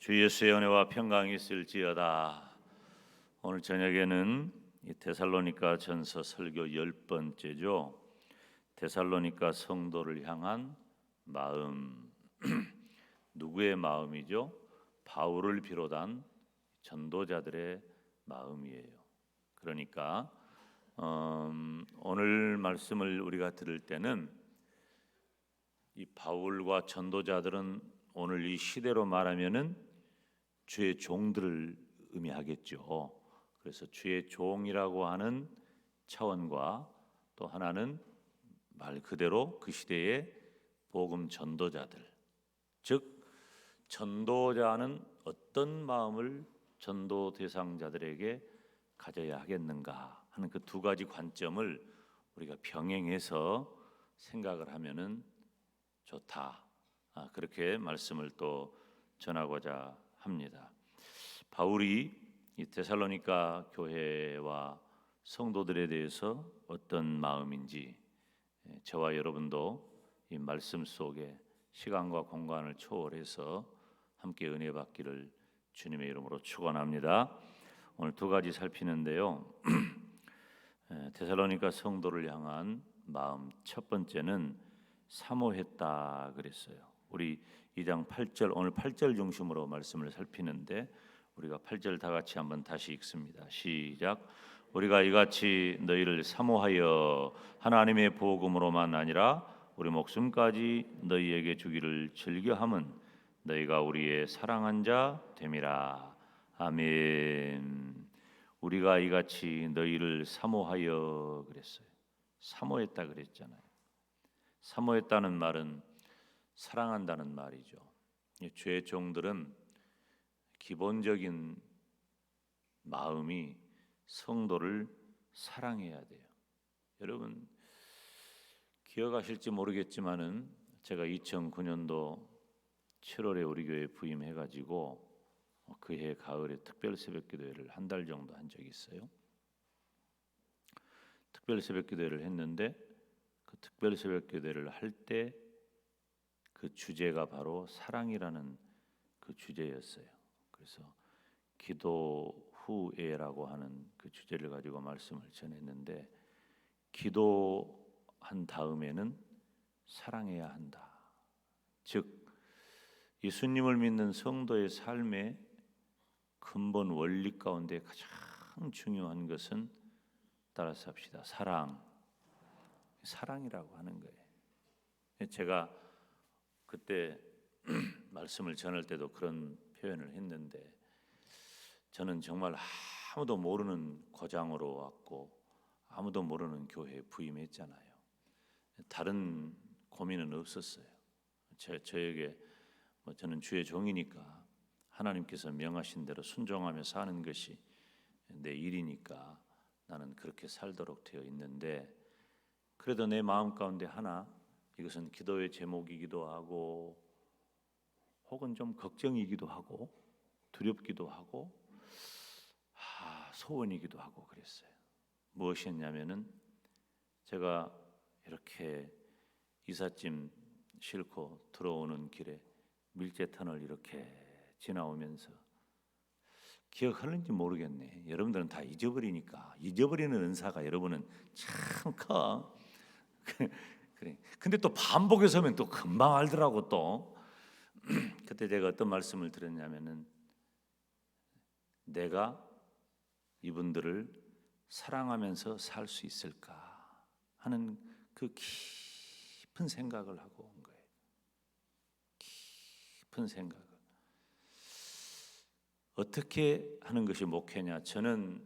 주 예수의 은혜와 평강이 있을지어다. 오늘 저녁에는 이 데살로니가 전서 설교 10번째죠. 데살로니가 성도를 향한 마음. 누구의 마음이죠? 바울을 비롯한 전도자들의 마음이에요. 그러니까 오늘 말씀을 우리가 들을 때는 이 바울과 전도자들은 오늘 이 시대로 말하면은 주의 종들을 의미하겠죠. 그래서 주의 종이라고 하는 차원과 또 하나는 말 그대로 그 시대의 복음 전도자들, 즉 전도자는 어떤 마음을 전도 대상자들에게 가져야 하겠는가 하는 그 두 가지 관점을 우리가 병행해서 생각을 하면은 좋다. 그렇게 말씀을 또 전하고자 합니다. 바울이 이 데살로니가 교회와 성도들에 대해서 어떤 마음인지 저와 여러분도 이 말씀 속에 시간과 공간을 초월해서 함께 은혜 받기를 주님의 이름으로 축원합니다. 오늘 두 가지 살피는데요. 데살로니가 성도를 향한 마음, 첫 번째는 사모했다 그랬어요. 우리 2장 8절, 오늘 8절 중심으로 말씀을 살피는데 우리가 8절 다 같이 한번 다시 읽습니다. 시작. 우리가 이같이 너희를 사모하여 하나님의 복음으로만 아니라 우리 목숨까지 너희에게 주기를 즐겨함은 너희가 우리의 사랑한 자 됨이라. 아멘. 우리가 이같이 너희를 사모하여 그랬어요. 사모했다 그랬잖아요. 사모했다는 말은 사랑한다는 말이죠. 주의 종들은 기본적인 마음이 성도를 사랑해야 돼요. 여러분 기억하실지 모르겠지만은 제가 2009년도 7월에 우리 교회에 부임해가지고 그해 가을에 특별 새벽기도회를 한 달 정도 한 적이 있어요. 특별 새벽기도회를 했는데 그 특별 새벽기도회를 할 때 그 주제가 바로 사랑이라는 그 주제였어요. 그래서 기도 후에라고 하는 그 주제를 가지고 말씀을 전했는데 기도한 다음에는 사랑해야 한다. 즉 예수님을 믿는 성도의 삶의 근본 원리 가운데 가장 중요한 것은 따라서 합시다. 사랑이라고 하는 거예요. 제가 그때 말씀을 전할 때도 그런 표현을 했는데 저는 정말 아무도 모르는 고장으로 왔고 아무도 모르는 교회에 부임했잖아요. 다른 고민은 없었어요. 저에게 저는 주의 종이니까 하나님께서 명하신 대로 순종하며 사는 것이 내 일이니까 나는 그렇게 살도록 되어 있는데 그래도 내 마음 가운데 하나 이것은 기도의 제목이기도 하고 혹은 좀 걱정이기도 하고 두렵기도 하고 소원이기도 하고 그랬어요. 무엇이었냐면은 제가 이렇게 이삿짐 싣고 들어오는 길에 밀재터널 이렇게 지나오면서 기억하는지 모르겠네. 여러분들은 다 잊어버리니까 잊어버리는 은사가 여러분은 참 커. 그래. 근데 또 반복해서 하면 또 금방 알더라고 또. 그때 제가 어떤 말씀을 드렸냐면은 내가 이분들을 사랑하면서 살 수 있을까 하는 그 깊은 생각을 하고 온 거예요. 깊은 생각을. 어떻게 하는 것이 목회냐? 저는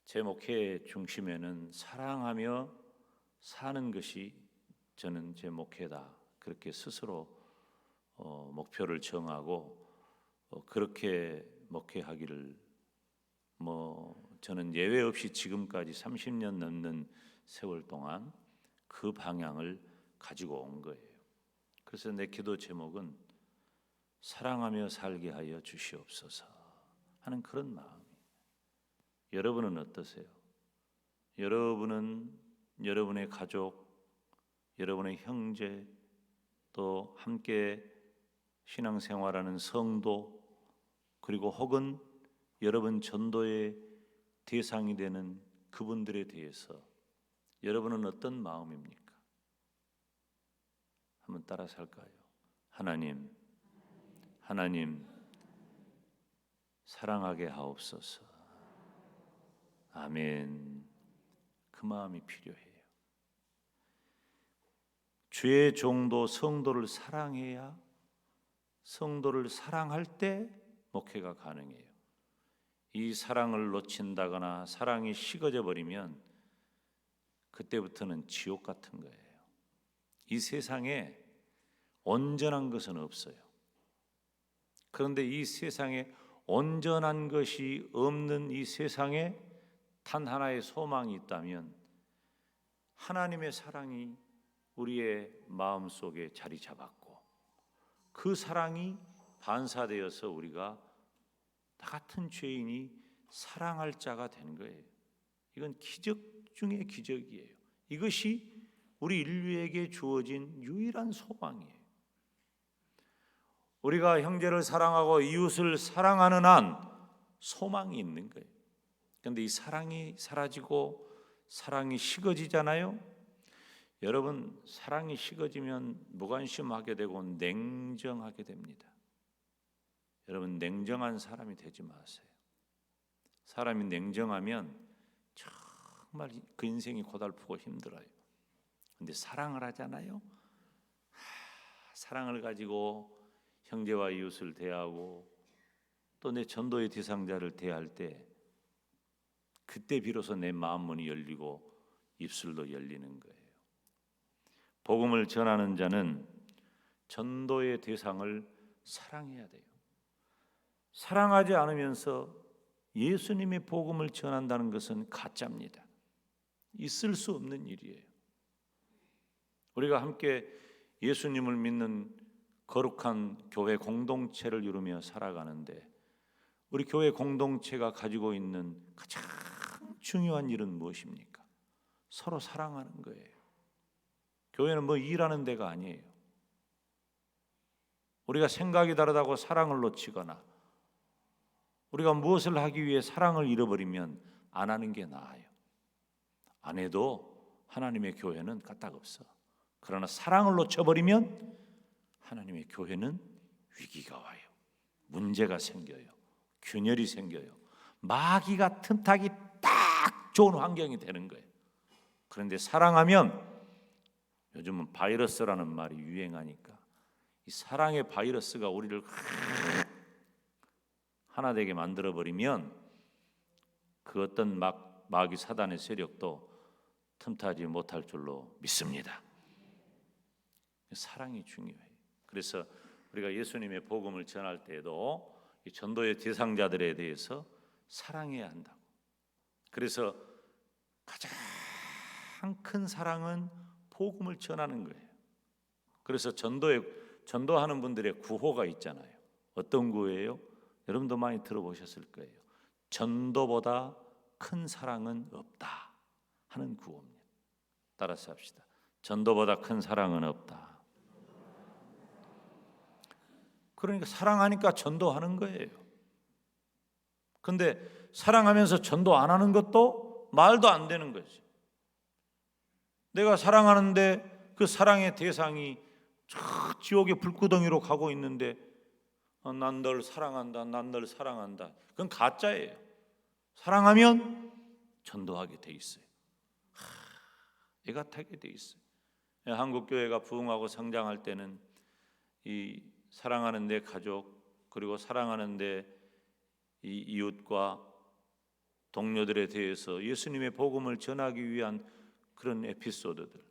제 목회의 중심에는 사랑하며 사는 것이 저는 제 목회다. 그렇게 스스로 목표를 정하고 그렇게 목회하기를 저는 예외 없이 지금까지 30년 넘는 세월 동안 그 방향을 가지고 온 거예요. 그래서 내 기도 제목은 사랑하며 살게 하여 주시옵소서 하는 그런 마음이에요. 여러분은 어떠세요? 여러분은 여러분의 가족, 여러분의 형제, 또 함께 신앙생활하는 성도, 그리고 혹은 여러분 전도의 대상이 되는 그분들에 대해서 여러분은 어떤 마음입니까? 한번 따라서 할까요? 하나님, 하나님 사랑하게 하옵소서. 아멘. 그 마음이 필요해요. 주의 종도 성도를 사랑해야, 성도를 사랑할 때 목회가 가능해요. 이 사랑을 놓친다거나 사랑이 식어져 버리면 그때부터는 지옥 같은 거예요. 이 세상에 온전한 것은 없어요. 그런데 이 세상에 온전한 것이 없는 이 세상에 단 하나의 소망이 있다면 하나님의 사랑이 우리의 마음속에 자리 잡았고 그 사랑이 반사되어서 우리가 나 같은 죄인이 사랑할 자가 된 거예요. 이건 기적 중의 기적이에요. 이것이 우리 인류에게 주어진 유일한 소망이에요. 우리가 형제를 사랑하고 이웃을 사랑하는 한 소망이 있는 거예요. 그런데 이 사랑이 사라지고 사랑이 식어지잖아요. 여러분, 사랑이 식어지면 무관심하게 되고 냉정하게 됩니다. 여러분, 냉정한 사람이 되지 마세요. 사람이 냉정하면 정말 그 인생이 고달프고 힘들어요. 근데 사랑을 하잖아요. 사랑을 가지고 형제와 이웃을 대하고 또 내 전도의 대상자를 대할 때 그때 비로소 내 마음문이 열리고 입술도 열리는 거예요. 복음을 전하는 자는 전도의 대상을 사랑해야 돼요. 사랑하지 않으면서 예수님의 복음을 전한다는 것은 가짜입니다. 있을 수 없는 일이에요. 우리가 함께 예수님을 믿는 거룩한 교회 공동체를 이루며 살아가는데 우리 교회 공동체가 가지고 있는 가장 중요한 일은 무엇입니까? 서로 사랑하는 거예요. 교회는 뭐 일하는 데가 아니에요. 우리가 생각이 다르다고 사랑을 놓치거나 우리가 무엇을 하기 위해 사랑을 잃어버리면 안 하는 게 나아요. 안 해도 하나님의 교회는 까딱없어. 그러나 사랑을 놓쳐버리면 하나님의 교회는 위기가 와요. 문제가 생겨요. 균열이 생겨요. 마귀가 틈타기 딱 좋은 환경이 되는 거예요. 그런데 사랑하면 요즘은 바이러스라는 말이 유행하니까 이 사랑의 바이러스가 우리를 하나 되게 만들어버리면 그 어떤 마귀 사단의 세력도 틈타지 못할 줄로 믿습니다. 사랑이 중요해요. 그래서 우리가 예수님의 복음을 전할 때에도 이 전도의 대상자들에 대해서 사랑해야 한다고. 그래서 가장 큰 사랑은 복음을 전하는 거예요. 그래서 전도하는 분들의 구호가 있잖아요. 어떤 구호예요? 여러분도 많이 들어보셨을 거예요. 전도보다 큰 사랑은 없다 하는 구호입니다. 따라서 합시다. 전도보다 큰 사랑은 없다. 그러니까 사랑하니까 전도하는 거예요. 근데 사랑하면서 전도 안 하는 것도 말도 안 되는 거지. 내가 사랑하는데 그 사랑의 대상이 저 지옥의 불구덩이로 가고 있는데 난 널 사랑한다, 난 널 사랑한다. 그건 가짜예요. 사랑하면 전도하게 돼 있어요. 애가 타게 돼 있어요. 한국 교회가 부흥하고 성장할 때는 이 사랑하는 내 가족 그리고 사랑하는 내 이 이웃과 동료들에 대해서 예수님의 복음을 전하기 위한 그런 에피소드들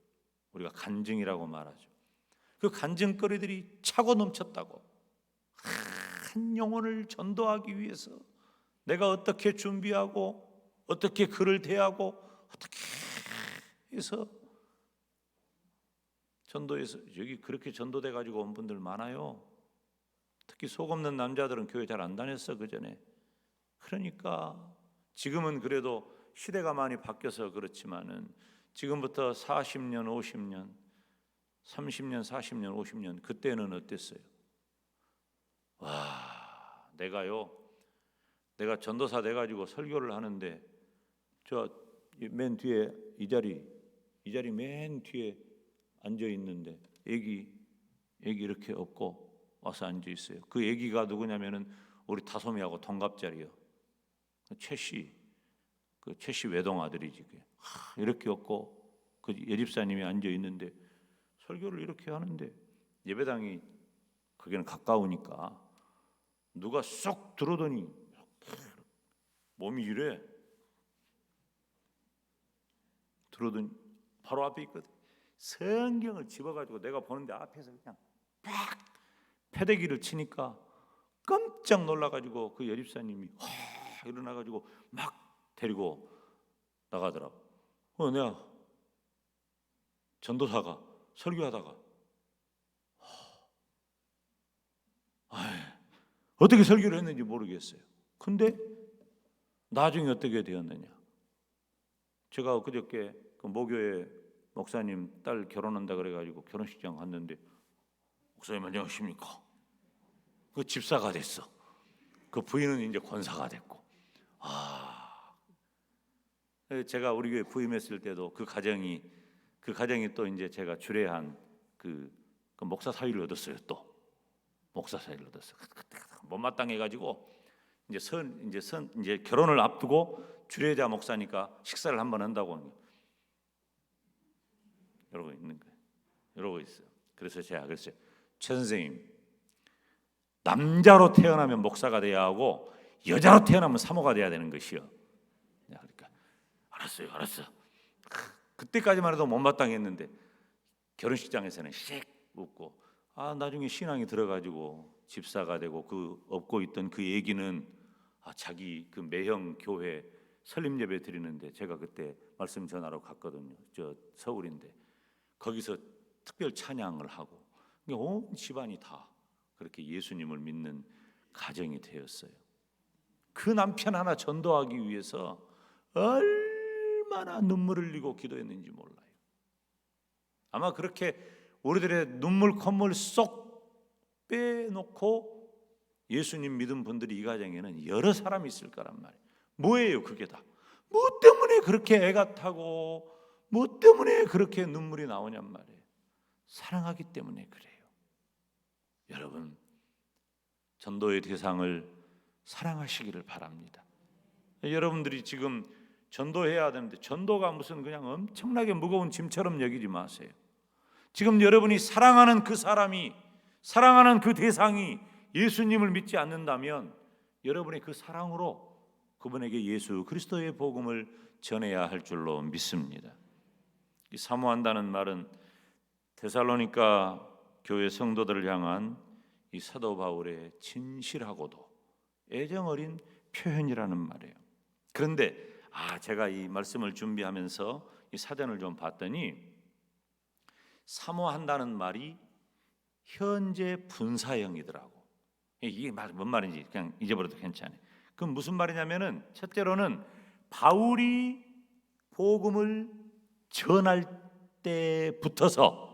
우리가 간증이라고 말하죠. 그 간증거리들이 차고 넘쳤다고. 한 영혼을 전도하기 위해서 내가 어떻게 준비하고 어떻게 그를 대하고 어떻게 해서 전도해서 여기 그렇게 전도돼 가지고 온 분들 많아요. 특히 속 없는 남자들은 교회 잘 안 다녔어 그전에. 그러니까 지금은 그래도 시대가 많이 바뀌어서 그렇지만은 지금부터 40년, 50년, 30년, 40년, 50년 그때는 어땠어요? 와, 내가요 내가 전도사 돼 가지고 설교를 하는데 저 맨 뒤에 이 자리 맨 뒤에 앉아 있는데 애기 이렇게 업고 와서 앉아 있어요. 그 애기가 누구냐면은 우리 다솜이하고 동갑자리요. 최씨 외동 아들이지. 이렇게 업고 그 예집사님이 앉아 있는데 설교를 이렇게 하는데 예배당이 거기는 가까우니까 누가 쏙 들어오더니 몸이 이래. 들어오더니 바로 앞에 있거든. 성경을 집어가지고 내가 보는데 앞에서 그냥 팍 패대기를 치니까 깜짝 놀라가지고 그 여집사님이 일어나가지고 막 데리고 나가더라고. 내가 전도사가 설교하다가 어떻게 설교를 했는지 모르겠어요. 근데 나중에 어떻게 되었느냐? 제가 그저께 그 모교회 목사님 딸 결혼한다 그래가지고 결혼식장 갔는데 목사님 안녕하십니까? 그 집사가 됐어. 그 부인은 이제 권사가 됐고. 제가 우리 교회 부임했을 때도 그 가정이 또 이제 제가 주례한 그 목사 사위를 얻었어요. 또 목사 사위를 얻었어. 그때 못마땅해가지고 이제 결혼을 앞두고 주례자 목사니까 식사를 한번 한다고 이러고 있는 거예요. 이러고 있어요. 그래서 제가 그랬어요. 최 선생님, 남자로 태어나면 목사가 돼야 하고 여자로 태어나면 사모가 돼야 되는 것이요. 그러니까 알았어. 그때까지만 해도 못마땅했는데 결혼식장에서는 씩 웃고 나중에 신앙이 들어가지고 집사가 되고 그 업고 있던 그 얘기는 자기 그 매형 교회 설립 예배 드리는데 제가 그때 말씀 전하러 갔거든요. 저 서울인데 거기서 특별 찬양을 하고 온 집안이 다 그렇게 예수님을 믿는 가정이 되었어요. 그 남편 하나 전도하기 위해서 얼마나 눈물을 흘리고 기도했는지 몰라요. 아마 그렇게 우리들의 눈물 콧물 쏙 빼놓고 예수님 믿은 분들이 이 가정에는 여러 사람이 있을 거란 말이에요. 뭐예요 그게 다? 뭐 때문에 그렇게 애가 타고 뭐 때문에 그렇게 눈물이 나오냔 말이에요. 사랑하기 때문에 그래요. 여러분, 전도의 대상을 사랑하시기를 바랍니다. 여러분들이 지금 전도해야 되는데 전도가 무슨 그냥 엄청나게 무거운 짐처럼 여기지 마세요. 지금 여러분이 사랑하는 그 사람이, 사랑하는 그 대상이 예수님을 믿지 않는다면 여러분의 그 사랑으로 그분에게 예수 그리스도의 복음을 전해야 할 줄로 믿습니다. 이 사모한다는 말은 데살로니가 교회 성도들을 향한 이 사도 바울의 진실하고도 애정 어린 표현이라는 말이에요. 그런데 제가 이 말씀을 준비하면서 이 사전을 좀 봤더니 사모한다는 말이 현재 분사형이더라고. 이게 뭔 말인지 그냥 잊어버려도 괜찮아요. 그럼 무슨 말이냐면은 첫째로는 바울이 복음을 전할 때부터서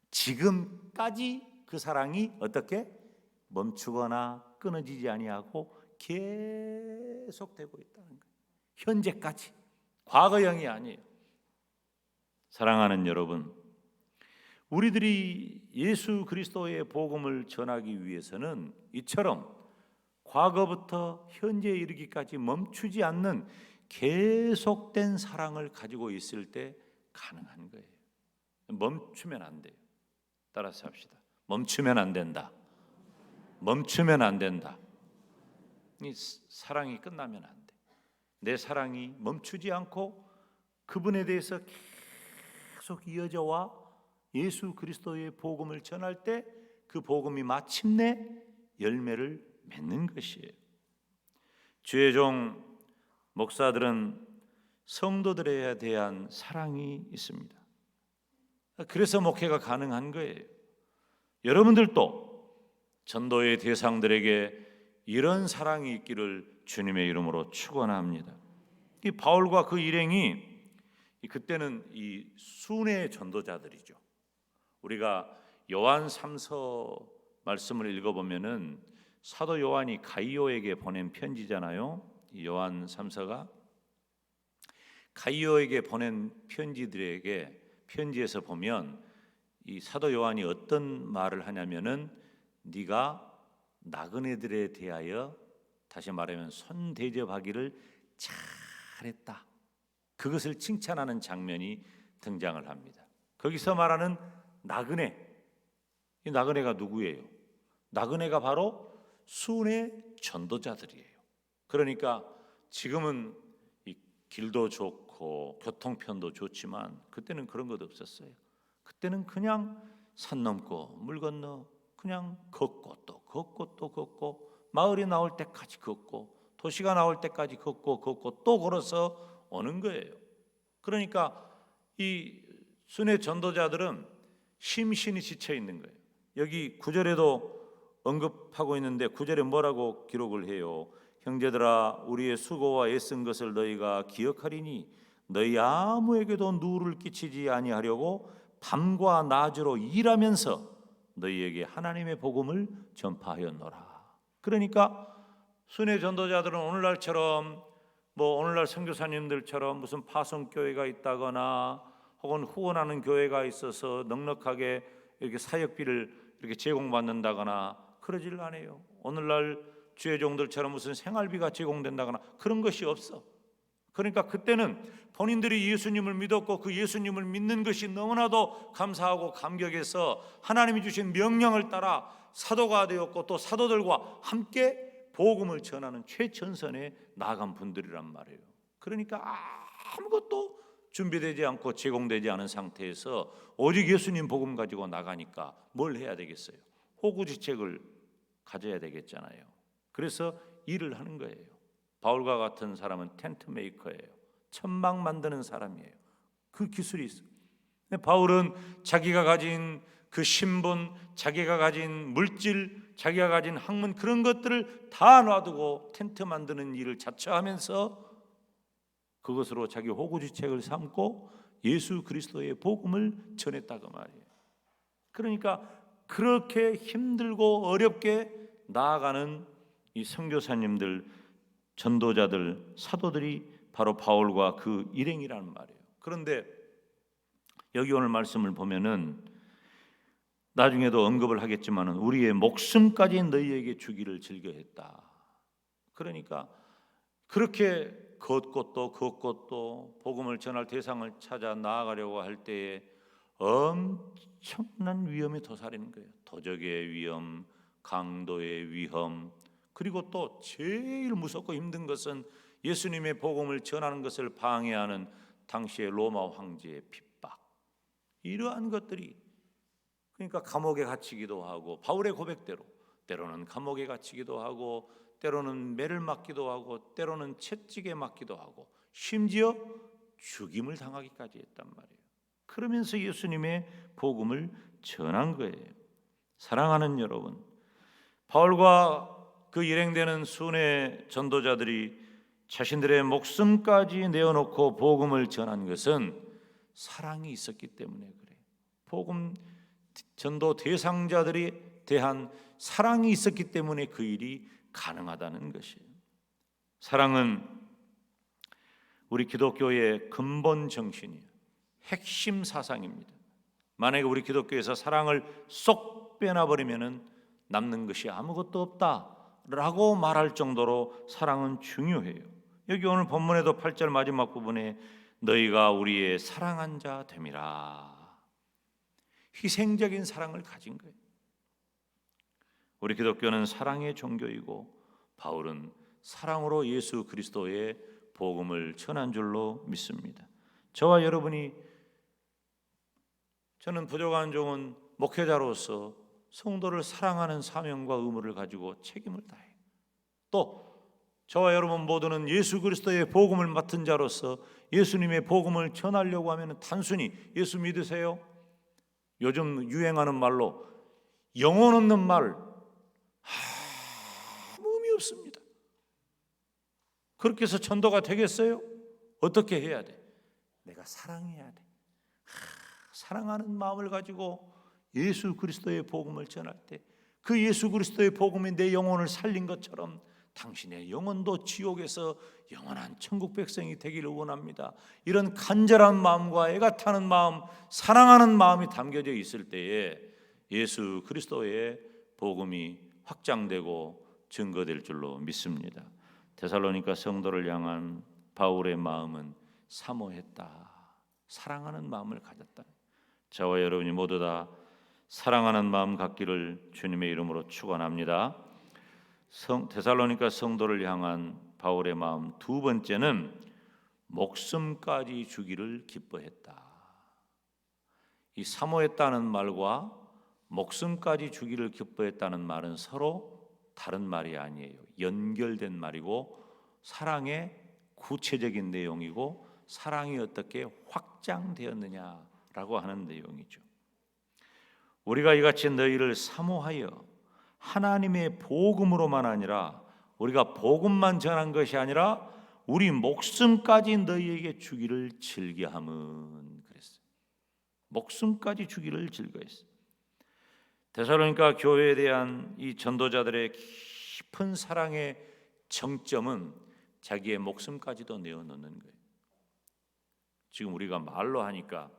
지금까지 그 사랑이 어떻게 멈추거나 끊어지지 아니하고 계속되고 있다는 거예요. 현재까지, 과거형이 아니에요. 사랑하는 여러분, 우리들이 예수 그리스도의 복음을 전하기 위해서는 이처럼 과거부터 현재에 이르기까지 멈추지 않는 계속된 사랑을 가지고 있을 때 가능한 거예요. 멈추면 안 돼요. 따라서 합시다. 멈추면 안 된다. 멈추면 안 된다. 이 사랑이 끝나면 안 돼. 내 사랑이 멈추지 않고 그분에 대해서 계속 이어져 와 예수 그리스도의 복음을 전할 때 그 복음이 마침내 열매를 맺는 것이에요. 주의 종 목사들은 성도들에 대한 사랑이 있습니다. 그래서 목회가 가능한 거예요. 여러분들도 전도의 대상들에게 이런 사랑이 있기를 주님의 이름으로 축원합니다. 이 바울과 그 일행이 그때는 이 순회 전도자들이죠. 우리가 요한 3서 말씀을 읽어보면은 사도 요한이 가이오에게 보낸 편지잖아요. 이 요한 3서가 가이오에게 보낸 편지에서 보면 이 사도 요한이 어떤 말을 하냐면은 네가 나그네들에 대하여 다시 말하면 손대접하기를 잘했다. 그것을 칭찬하는 장면이 등장을 합니다. 거기서 말하는 나그네, 이 나그네가 누구예요? 나그네가 바로 순회 전도자들이에요. 그러니까 지금은 이 길도 좋고 교통편도 좋지만 그때는 그런 것 없었어요. 그때는 그냥 산 넘고 물 건너 그냥 걷고 또 걷고 또 걷고 마을이 나올 때까지 걷고 도시가 나올 때까지 걷고 또 걸어서 오는 거예요. 그러니까 이 순회 전도자들은 심신이 지쳐 있는 거예요. 여기 9절에도 언급하고 있는데 9절에 뭐라고 기록을 해요? 형제들아 우리의 수고와 애쓴 것을 너희가 기억하리니 너희 아무에게도 누를 끼치지 아니하려고 밤과 낮으로 일하면서 너희에게 하나님의 복음을 전파하였노라. 그러니까 순회 전도자들은 오늘날처럼 오늘날 선교사님들처럼 무슨 파송교회가 있다거나 혹은 후원하는 교회가 있어서 넉넉하게 이렇게 사역비를 이렇게 제공받는다거나 그러질 않아요. 오늘날 주의 종들처럼 무슨 생활비가 제공된다거나 그런 것이 없어. 그러니까 그때는 본인들이 예수님을 믿었고 그 예수님을 믿는 것이 너무나도 감사하고 감격해서 하나님이 주신 명령을 따라 사도가 되었고 또 사도들과 함께 복음을 전하는 최전선에 나아간 분들이란 말이에요. 그러니까 아무것도 준비되지 않고 제공되지 않은 상태에서 오직 예수님 복음 가지고 나가니까 뭘 해야 되겠어요? 호구지책을 가져야 되겠잖아요. 그래서 일을 하는 거예요. 바울과 같은 사람은 텐트 메이커예요. 천막 만드는 사람이에요. 그 기술이 있어요. 바울은 자기가 가진 그 신분, 자기가 가진 물질, 자기가 가진 학문 그런 것들을 다 놔두고 텐트 만드는 일을 자처하면서 그것으로 자기 호구지책을 삼고 예수 그리스도의 복음을 전했다고 말이에요. 그러니까 그렇게 힘들고 어렵게 나아가는 이 선교사님들, 전도자들, 사도들이 바로 바울과 그 일행이라는 말이에요. 그런데 여기 오늘 말씀을 보면은 나중에도 언급을 하겠지만은 우리의 목숨까지 너희에게 주기를 즐겨했다. 그러니까 그렇게 걷고 또 복음을 전할 대상을 찾아 나아가려고 할 때에 엄청난 위험이 도사리는 거예요. 도적의 위험, 강도의 위험, 그리고 또 제일 무섭고 힘든 것은 예수님의 복음을 전하는 것을 방해하는 당시의 로마 황제의 핍박. 이러한 것들이 그러니까 감옥에 갇히기도 하고 바울의 고백대로 때로는 감옥에 갇히기도 하고 때로는 매를 맞기도 하고 때로는 채찍에 맞기도 하고 심지어 죽임을 당하기까지 했단 말이에요. 그러면서 예수님의 복음을 전한 거예요. 사랑하는 여러분, 바울과 그 일행되는 순회 전도자들이 자신들의 목숨까지 내어놓고 복음을 전한 것은 사랑이 있었기 때문에 그래요. 복음 전도 대상자들이 대한 사랑이 있었기 때문에 그 일이 가능하다는 것이에요. 사랑은 우리 기독교의 근본 정신이에요. 핵심 사상입니다. 만약에 우리 기독교에서 사랑을 쏙 빼놔버리면 남는 것이 아무것도 없다라고 말할 정도로 사랑은 중요해요. 여기 오늘 본문에도 8절 마지막 부분에 너희가 우리의 사랑한 자 됨이라. 희생적인 사랑을 가진 거예요. 우리 기독교는 사랑의 종교이고 바울은 사랑으로 예수 그리스도의 복음을 전한 줄로 믿습니다. 저와 여러분이 저는 부족한 종은 목회자로서 성도를 사랑하는 사명과 의무를 가지고 책임을 다해요. 또 저와 여러분 모두는 예수 그리스도의 복음을 맡은 자로서 예수님의 복음을 전하려고 하면 단순히 예수 믿으세요? 요즘 유행하는 말로 영혼 없는 말 아무 의미 없습니다. 그렇게 해서 전도가 되겠어요? 어떻게 해야 돼? 내가 사랑해야 돼. 사랑하는 마음을 가지고 예수 그리스도의 복음을 전할 때 그 예수 그리스도의 복음이 내 영혼을 살린 것처럼 당신의 영혼도 지옥에서 영원한 천국 백성이 되기를 원합니다. 이런 간절한 마음과 애가 타는 마음, 사랑하는 마음이 담겨져 있을 때에 예수 그리스도의 복음이 확장되고 증거될 줄로 믿습니다. 데살로니가 성도를 향한 바울의 마음은 사모했다, 사랑하는 마음을 가졌다. 저와 여러분이 모두 다 사랑하는 마음 갖기를 주님의 이름으로 축원합니다. 데살로니가 성도를 향한 바울의 마음 두 번째는 목숨까지 주기를 기뻐했다. 이 사모했다는 말과 목숨까지 주기를 기뻐했다는 말은 서로 다른 말이 아니에요. 연결된 말이고 사랑의 구체적인 내용이고 사랑이 어떻게 확장되었느냐라고 하는 내용이죠. 우리가 이같이 너희를 사모하여 하나님의 복음으로만 아니라 우리가 복음만 전한 것이 아니라 우리 목숨까지 너희에게 주기를 즐겨함은 그랬어요. 목숨까지 주기를 즐거했어요. 데살로니가 교회에 대한 이 전도자들의 깊은 사랑의 정점은 자기의 목숨까지도 내어놓는 거예요. 지금 우리가 말로 하니까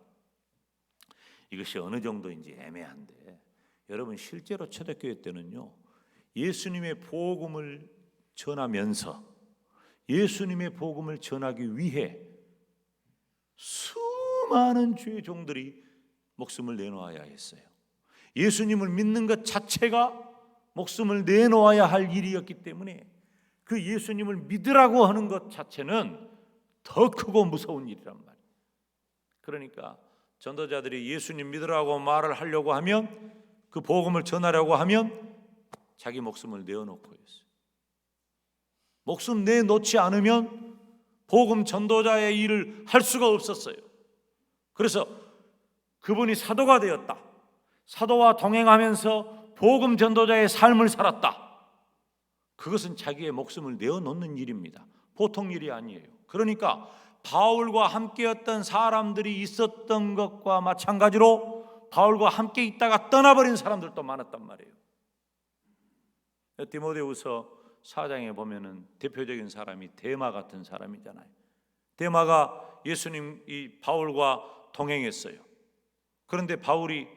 이것이 어느 정도인지 애매한데 여러분 실제로 초대교회 때는요, 예수님의 복음을 전하면서 예수님의 복음을 전하기 위해 수많은 주의 종들이 목숨을 내놓아야 했어요. 예수님을 믿는 것 자체가 목숨을 내놓아야 할 일이었기 때문에 그 예수님을 믿으라고 하는 것 자체는 더 크고 무서운 일이란 말이에요. 그러니까 전도자들이 예수님 믿으라고 말을 하려고 하면, 그 복음을 전하려고 하면 자기 목숨을 내어놓고 했어요. 목숨 내놓지 않으면 복음 전도자의 일을 할 수가 없었어요. 그래서 그분이 사도가 되었다, 사도와 동행하면서 복음 전도자의 삶을 살았다, 그것은 자기의 목숨을 내어놓는 일입니다. 보통 일이 아니에요. 그러니까 바울과 함께였던 사람들이 있었던 것과 마찬가지로 바울과 함께 있다가 떠나버린 사람들도 많았단 말이에요. 디모데후서 4장에 보면은 대표적인 사람이 데마 같은 사람이잖아요. 데마가 예수님 이 바울과 동행했어요. 그런데 바울이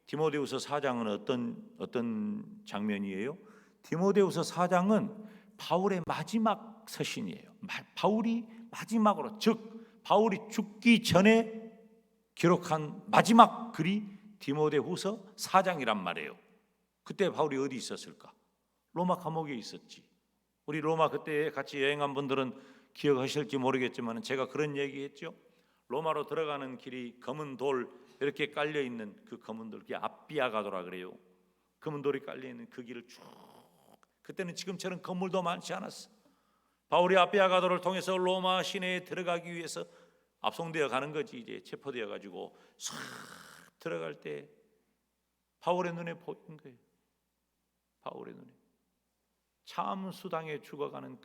디모데후서 4장은 어떤 장면이에요? 디모데후서 4장은 바울의 마지막 서신이에요. 바울이 마지막으로, 즉 바울이 죽기 전에 기록한 마지막 글이 디모데후서 4장이란 말이에요. 그때 바울이 어디 있었을까? 로마 감옥에 있었지. 우리 로마 그때 같이 여행한 분들은 기억하실지 모르겠지만 제가 그런 얘기했죠. 로마로 들어가는 길이 검은 돌 이렇게 깔려 있는 그 검은 돌, 그게 아비아가도라 그래요. 검은 돌이 깔려 있는 그 길을 쭉, 그때는 지금처럼 건물도 많지 않았어. 바울이 아비아가도를 통해서 로마 시내에 들어가기 위해서 압송되어 가는 거지. 이제 체포되어 가지고 싹 들어갈 때 바울의 눈에 보이는 거예요. 바울의 눈에 참수당에 죽어가는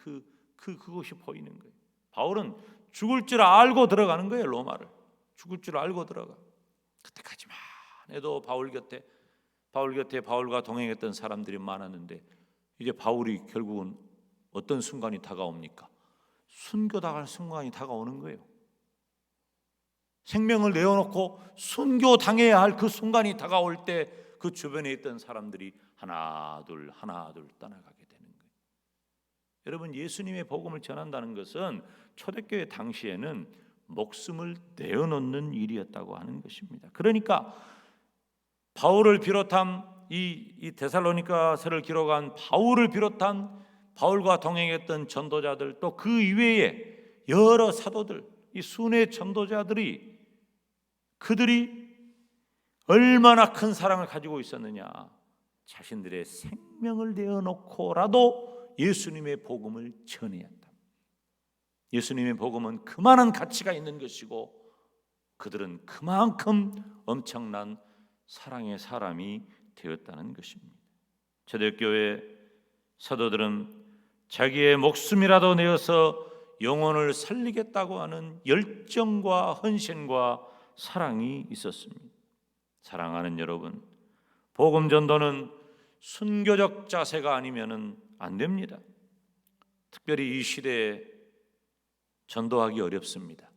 그곳이 보이는 거예요. 바울은 죽을 줄 알고 들어가는 거예요. 로마를 죽을 줄 알고 들어가. 그때까지만 해도 바울 곁에 바울과 동행했던 사람들이 많았는데 이제 바울이 결국은 어떤 순간이 다가옵니까? 순교당할 순간이 다가오는 거예요. 생명을 내어놓고 순교당해야 할 그 순간이 다가올 때 그 주변에 있던 사람들이 하나 둘 떠나가게 되는 거예요. 여러분, 예수님의 복음을 전한다는 것은 초대교회 당시에는 목숨을 내어놓는 일이었다고 하는 것입니다. 그러니까 바울을 비롯한 이 데살로니가서를 기록한 바울을 비롯한 바울과 동행했던 전도자들, 또 그 이외에 여러 사도들, 이 순회 전도자들이 그들이 얼마나 큰 사랑을 가지고 있었느냐. 자신들의 생명을 내어놓고라도 예수님의 복음을 전해야 한다. 예수님의 복음은 그만한 가치가 있는 것이고 그들은 그만큼 엄청난 사랑의 사람이 되었다는 것입니다. 초대교회 사도들은 자기의 목숨이라도 내어서 영혼을 살리겠다고 하는 열정과 헌신과 사랑이 있었습니다. 사랑하는 여러분, 복음 전도는 순교적 자세가 아니면은 안 됩니다. 특별히 이 시대에 전도하기 어렵습니다.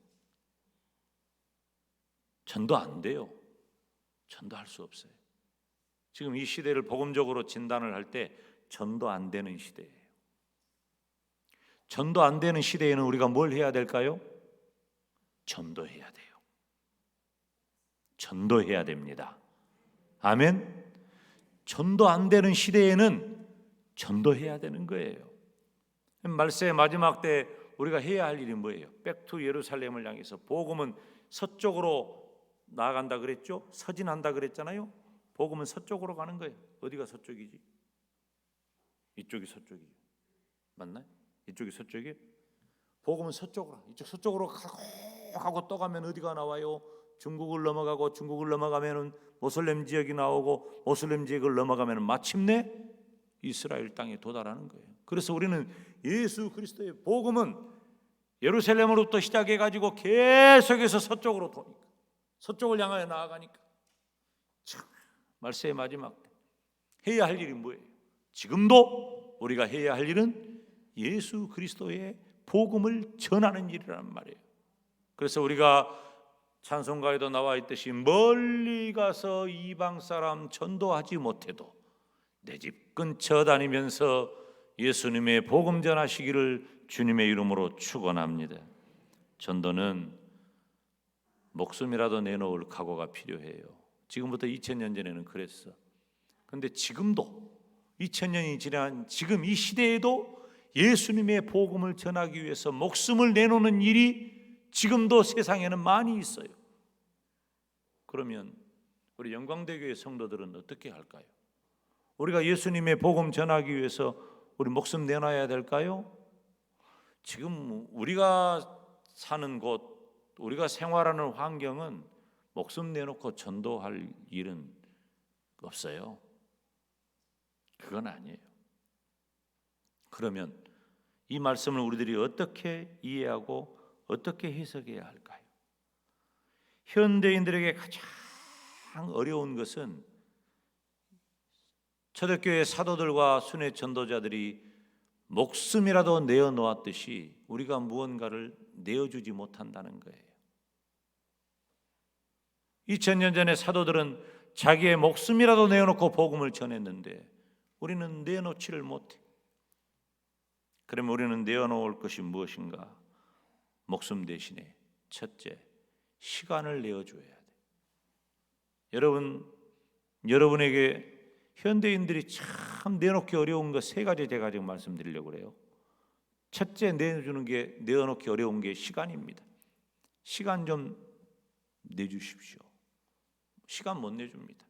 전도 안 돼요. 전도할 수 없어요. 지금 이 시대를 복음적으로 진단을 할 때 전도 안 되는 시대예요. 전도 안 되는 시대에는 우리가 뭘 해야 될까요? 전도해야 돼요. 전도해야 됩니다. 아멘. 전도 안 되는 시대에는 전도해야 되는 거예요. 말세의 마지막 때 우리가 해야 할 일이 뭐예요? 백투 예루살렘을 향해서 복음은 서쪽으로 나아간다 그랬죠? 서진한다 그랬잖아요. 복음은 서쪽으로 가는 거예요. 어디가 서쪽이지? 이쪽이 서쪽이에요. 맞나요? 이쪽이 서쪽이에요. 복음은 서쪽으로, 이쪽 서쪽으로 가고 또 가면 어디가 나와요? 중국을 넘어가고, 중국을 넘어가면은 모슬렘 지역이 나오고, 모슬렘 지역을 넘어가면은 마침내 이스라엘 땅에 도달하는 거예요. 그래서 우리는 예수 그리스도의 복음은 예루살렘으로부터 시작해 가지고 계속해서 서쪽으로 도니까, 서쪽을 향하여 나아가니까 참 말세의 마지막 때 해야 할 일이 뭐예요? 지금도 우리가 해야 할 일은 예수 그리스도의 복음을 전하는 일이란 말이에요. 그래서 우리가 찬송가에도 나와 있듯이 멀리 가서 이방 사람 전도하지 못해도 내 집 근처 다니면서 예수님의 복음 전하시기를 주님의 이름으로 축원합니다. 전도는 목숨이라도 내놓을 각오가 필요해요. 지금부터 2000년 전에는 그랬어. 그런데 지금도 2000년이 지난 지금 이 시대에도 예수님의 복음을 전하기 위해서 목숨을 내놓는 일이 지금도 세상에는 많이 있어요. 그러면 우리 영광대교회 성도들은 어떻게 할까요? 우리가 예수님의 복음 전하기 위해서 우리 목숨 내놔야 될까요? 지금 우리가 사는 곳, 우리가 생활하는 환경은 목숨 내놓고 전도할 일은 없어요. 그건 아니에요. 그러면 이 말씀을 우리들이 어떻게 이해하고 어떻게 해석해야 할까요? 현대인들에게 가장 어려운 것은 초대교회 사도들과 순회 전도자들이 목숨이라도 내어놓았듯이 우리가 무언가를 내어주지 못한다는 거예요. 2000년 전에 사도들은 자기의 목숨이라도 내어놓고 복음을 전했는데 우리는 내어놓지를 못해. 그러면 우리는 내어놓을 것이 무엇인가? 목숨 대신에 첫째, 시간을 내어줘야 돼. 여러분에게 현대인들이 참 내놓기 어려운 거 세 가지 제가 지금 말씀드리려고 그래요. 첫째, 내어놓기 어려운 게 시간입니다. 시간 좀 내주십시오. 시간 못 내줍니다.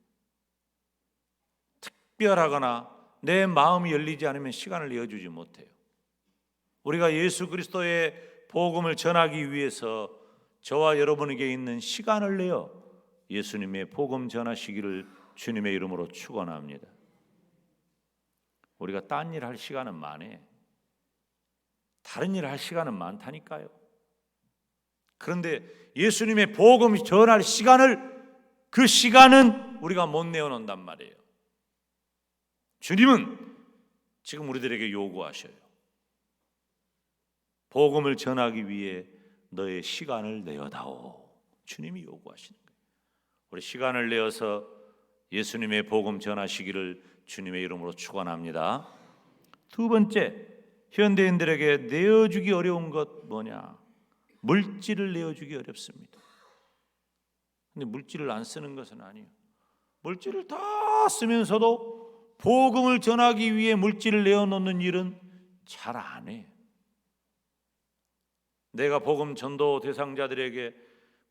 특별하거나 내 마음이 열리지 않으면 시간을 내어주지 못해요. 우리가 예수 그리스도의 복음을 전하기 위해서 저와 여러분에게 있는 시간을 내어 예수님의 복음 전하시기를 주님의 이름으로 축원합니다. 우리가 딴 일 할 시간은 많네. 다른 일 할 시간은 많다니까요. 그런데 예수님의 복음 전할 시간을 그 시간은 우리가 못 내어놓는단 말이에요. 주님은 지금 우리들에게 요구하셔요. 복음을 전하기 위해 너의 시간을 내어다오. 주님이 요구하시는 거예요. 우리 시간을 내어서 예수님의 복음 전하시기를 주님의 이름으로 축원합니다. 두 번째, 현대인들에게 내어주기 어려운 것 뭐냐? 물질을 내어주기 어렵습니다. 근데 물질을 안 쓰는 것은 아니에요. 물질을 다 쓰면서도 복음을 전하기 위해 물질을 내어놓는 일은 잘 안 해요. 내가 복음 전도 대상자들에게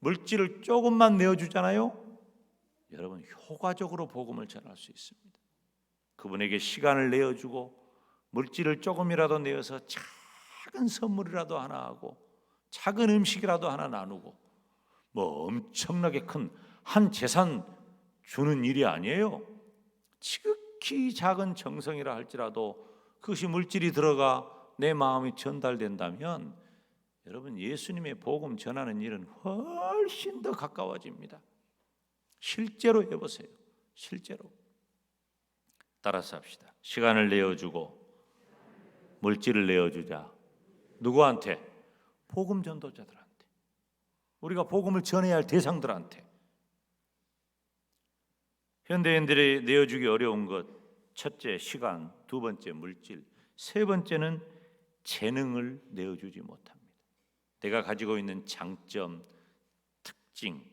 물질을 조금만 내어주잖아요. 여러분, 효과적으로 복음을 전할 수 있습니다. 그분에게 시간을 내어주고 물질을 조금이라도 내어서 작은 선물이라도 하나 하고 작은 음식이라도 하나 나누고 뭐 엄청나게 큰 한 재산 주는 일이 아니에요. 지극히 작은 정성이라 할지라도 그것이 물질이 들어가 내 마음이 전달된다면 여러분, 예수님의 복음 전하는 일은 훨씬 더 가까워집니다. 실제로 해보세요. 실제로. 따라서 합시다. 시간을 내어주고 물질을 내어주자. 누구한테? 복음 전도자들한테. 우리가 복음을 전해야 할 대상들한테. 현대인들이 내어주기 어려운 것, 첫째 시간, 두 번째 물질, 세 번째는 재능을 내어주지 못합니다. 내가 가지고 있는 장점, 특징,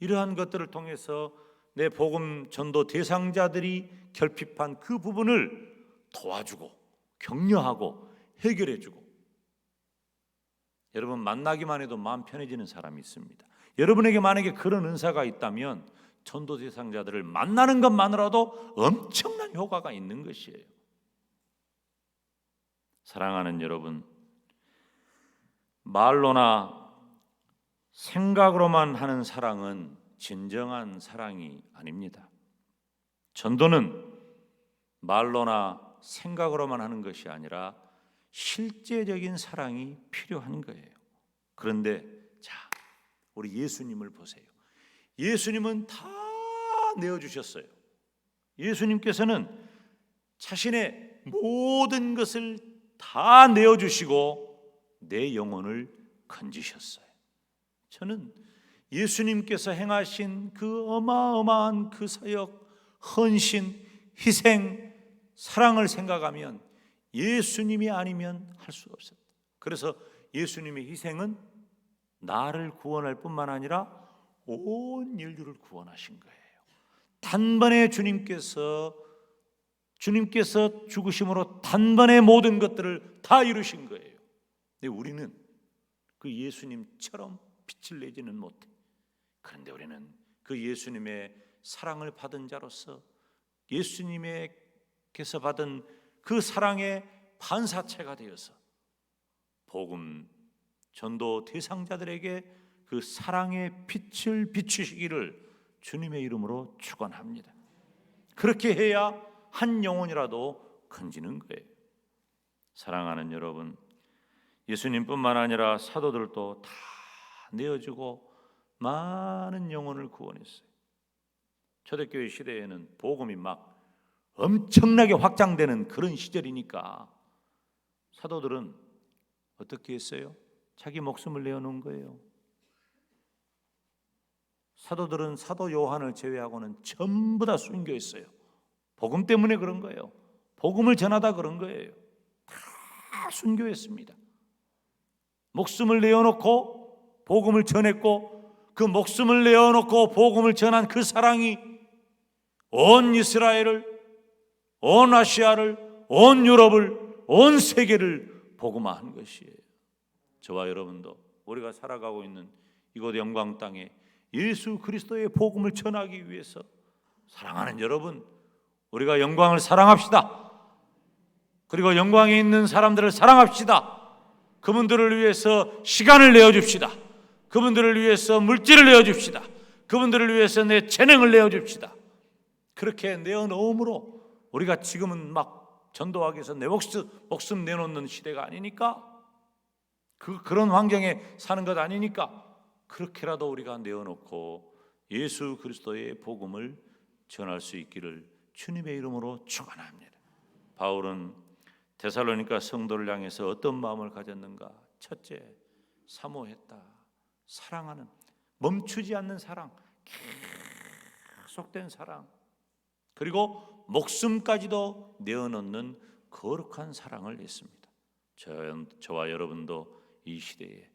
이러한 것들을 통해서 내 복음 전도 대상자들이 결핍한 그 부분을 도와주고 격려하고 해결해주고. 여러분, 만나기만 해도 마음 편해지는 사람이 있습니다. 여러분에게 만약에 그런 은사가 있다면 전도 대상자들을 만나는 것만으로도 엄청난 효과가 있는 것이에요. 사랑하는 여러분, 말로나 생각으로만 하는 사랑은 진정한 사랑이 아닙니다. 전도는 말로나 생각으로만 하는 것이 아니라 실제적인 사랑이 필요한 거예요. 그런데 자, 우리 예수님을 보세요. 예수님은 다 내어주셨어요. 예수님께서는 자신의 모든 것을 다 내어주시고 내 영혼을 건지셨어요. 저는 예수님께서 행하신 그 어마어마한 그 사역, 헌신, 희생, 사랑을 생각하면 예수님이 아니면 할 수 없어요. 그래서 예수님의 희생은 나를 구원할 뿐만 아니라 온 인류를 구원하신 거예요. 단번에 주님께서 죽으심으로 단번에 모든 것들을 다 이루신 거예요. 근데 우리는 그 예수님처럼 빛을 내지는 못해. 그런데 우리는 그 예수님의 사랑을 받은 자로서 예수님께서 받은 그 사랑의 반사체가 되어서 복음 전도 대상자들에게 그 사랑의 빛을 비추시기를 주님의 이름으로 축원합니다. 그렇게 해야 한 영혼이라도 건지는 거예요. 사랑하는 여러분, 예수님뿐만 아니라 사도들도 다 내어주고 많은 영혼을 구원했어요. 초대교회 시대에는 복음이 막 엄청나게 확장되는 그런 시절이니까 사도들은 어떻게 했어요? 자기 목숨을 내어놓은 거예요. 사도들은 사도 요한을 제외하고는 전부 다 순교했어요. 복음 때문에 그런 거예요. 복음을 전하다 그런 거예요. 다 순교했습니다. 목숨을 내어놓고 복음을 전했고, 그 목숨을 내어놓고 복음을 전한 그 사랑이 온 이스라엘을, 온 아시아를, 온 유럽을, 온 세계를 복음화한 것이에요. 저와 여러분도 우리가 살아가고 있는 이곳 영광 땅에 예수 그리스도의 복음을 전하기 위해서, 사랑하는 여러분, 우리가 영광을 사랑합시다. 그리고 영광에 있는 사람들을 사랑합시다. 그분들을 위해서 시간을 내어줍시다. 그분들을 위해서 물질을 내어줍시다. 그분들을 위해서 내 재능을 내어줍시다. 그렇게 내어놓음으로 우리가 지금은 막 전도하기 위해서 내 목숨 내놓는 시대가 아니니까, 그런 환경에 사는 것 아니니까, 그렇게라도 우리가 내어놓고 예수 그리스도의 복음을 전할 수 있기를 주님의 이름으로 축원합니다. 바울은 데살로니가 성도를 향해서 어떤 마음을 가졌는가? 첫째, 사모했다. 사랑하는, 멈추지 않는 사랑, 계속된 사랑, 그리고 목숨까지도 내어놓는 거룩한 사랑을 했습니다. 저와 여러분도 이 시대에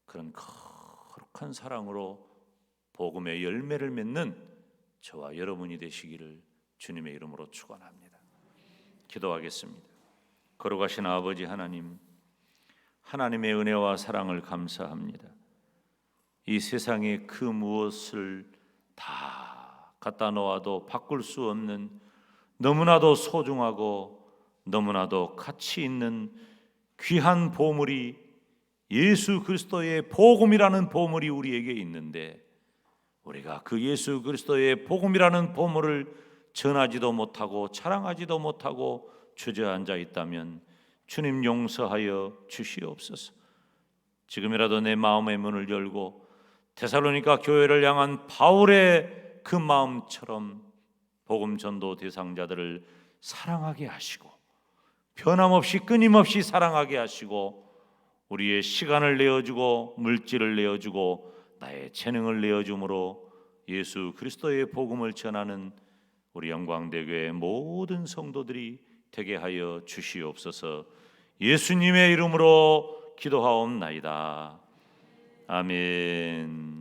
그런 거룩한 사랑으로 복음의 열매를 맺는 저와 여러분이 되시기를 주님의 이름으로 축원합니다. 기도하겠습니다. 거룩하신 아버지 하나님, 하나님의 은혜와 사랑을 감사합니다. 이 세상에 그 무엇을 다 갖다 놓아도 바꿀 수 없는, 너무나도 소중하고 너무나도 가치 있는 귀한 보물이 예수 그리스도의 복음이라는 보물이 우리에게 있는데, 우리가 그 예수 그리스도의 복음이라는 보물을 전하지도 못하고 자랑하지도 못하고 주저앉아 있다면 주님 용서하여 주시옵소서. 지금이라도 내 마음의 문을 열고 데살로니가 교회를 향한 바울의 그 마음처럼 복음 전도 대상자들을 사랑하게 하시고 변함없이 끊임없이 사랑하게 하시고 우리의 시간을 내어주고 물질을 내어주고 나의 재능을 내어줌으로 예수 그리스도의 복음을 전하는 우리 영광대교의 모든 성도들이 되게 하여 주시옵소서. 예수님의 이름으로 기도하옵나이다. 아멘.